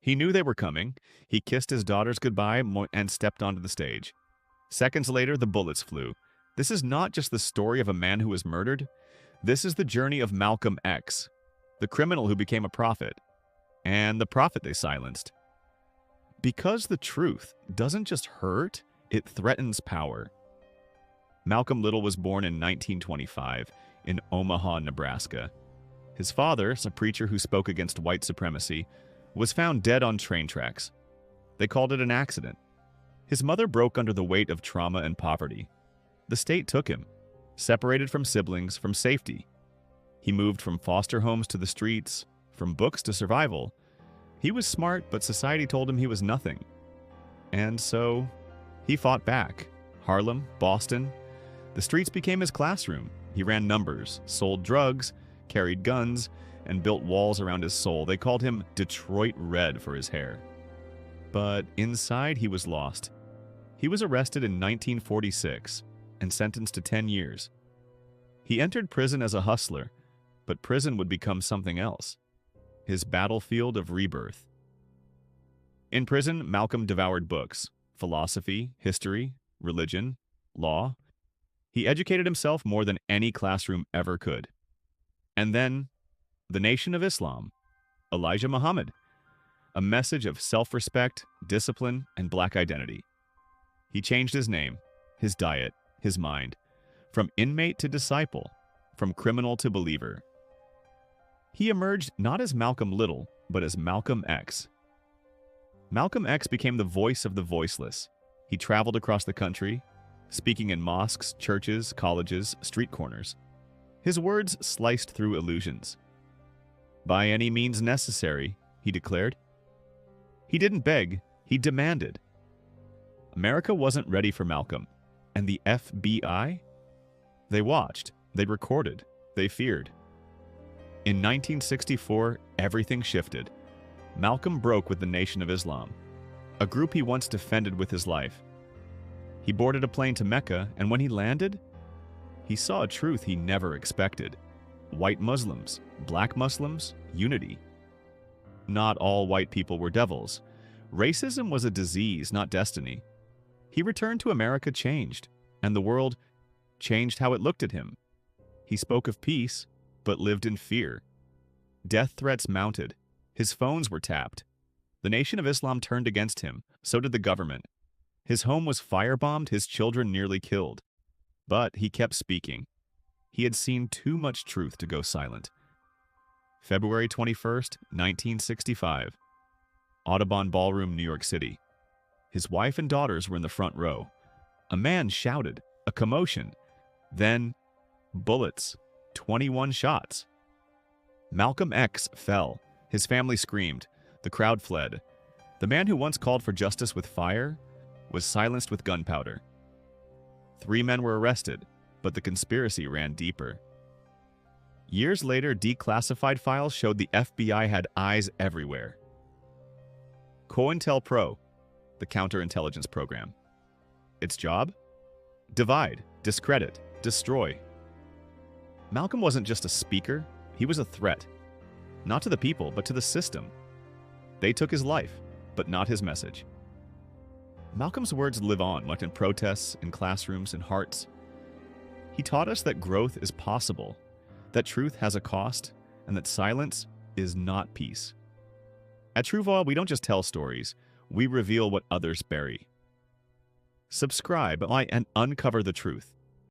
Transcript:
He knew they were coming. He kissed his daughters goodbye and stepped onto the stage. Seconds later, the bullets flew. This is not just the story of a man who was murdered. This is the journey of Malcolm X, the criminal who became a prophet, and the prophet they silenced. Because the truth doesn't just hurt, it threatens power. Malcolm Little was born in 1925 in Omaha, Nebraska. His father, a preacher who spoke against white supremacy, was found dead on train tracks. They called it an accident. His mother broke under the weight of trauma and poverty. The state took him, separated from siblings, from safety. He moved from foster homes to the streets, from books to survival. He was smart, but society told him he was nothing. And so, he fought back. Harlem, Boston. The streets became his classroom. He ran numbers, sold drugs, carried guns, and built walls around his soul. They called him Detroit Red for his hair. But inside, he was lost. He was arrested in 1946 and sentenced to 10 years. He entered prison as a hustler, but prison would become something else. His battlefield of rebirth. In prison, Malcolm devoured books, philosophy, history, religion, law. He educated himself more than any classroom ever could. And then, the Nation of Islam, Elijah Muhammad, a message of self-respect, discipline, and black identity. He changed his name, his diet, his mind, from inmate to disciple, from criminal to believer. He emerged not as Malcolm Little, but as Malcolm X. Malcolm X became the voice of the voiceless. He traveled across the country, speaking in mosques, churches, colleges, street corners. His words sliced through illusions. By any means necessary, he declared. He didn't beg, he demanded. America wasn't ready for Malcolm, and the FBI? They watched, they recorded, they feared. In 1964, everything shifted. Malcolm broke with the Nation of Islam, a group he once defended with his life. He boarded a plane to Mecca, and when he landed, he saw a truth he never expected. White Muslims, black Muslims, unity. Not all white people were devils. Racism was a disease, not destiny. He returned to America changed, and the world changed how it looked at him. He spoke of peace, but lived in fear. Death threats mounted. His phones were tapped. The Nation of Islam turned against him. So did the government. His home was firebombed, his children nearly killed. But he kept speaking. He had seen too much truth to go silent. February 21st, 1965. Audubon Ballroom, New York City. His wife and daughters were in the front row. A man shouted, a commotion. Then, bullets. 21 shots. Malcolm X fell. His family screamed. The crowd fled. The man who once called for justice with fire was silenced with gunpowder. 3 men were arrested, but the conspiracy ran deeper. Years later, declassified files showed the FBI had eyes everywhere. COINTELPRO, the counterintelligence program. Its job? Divide, discredit, destroy. Malcolm wasn't just a speaker, he was a threat. Not to the people, but to the system. They took his life, but not his message. Malcolm's words live on, like in protests, in classrooms, in hearts. He taught us that growth is possible, that truth has a cost, and that silence is not peace. At Trueveil, we don't just tell stories, we reveal what others bury. Subscribe and uncover the truth.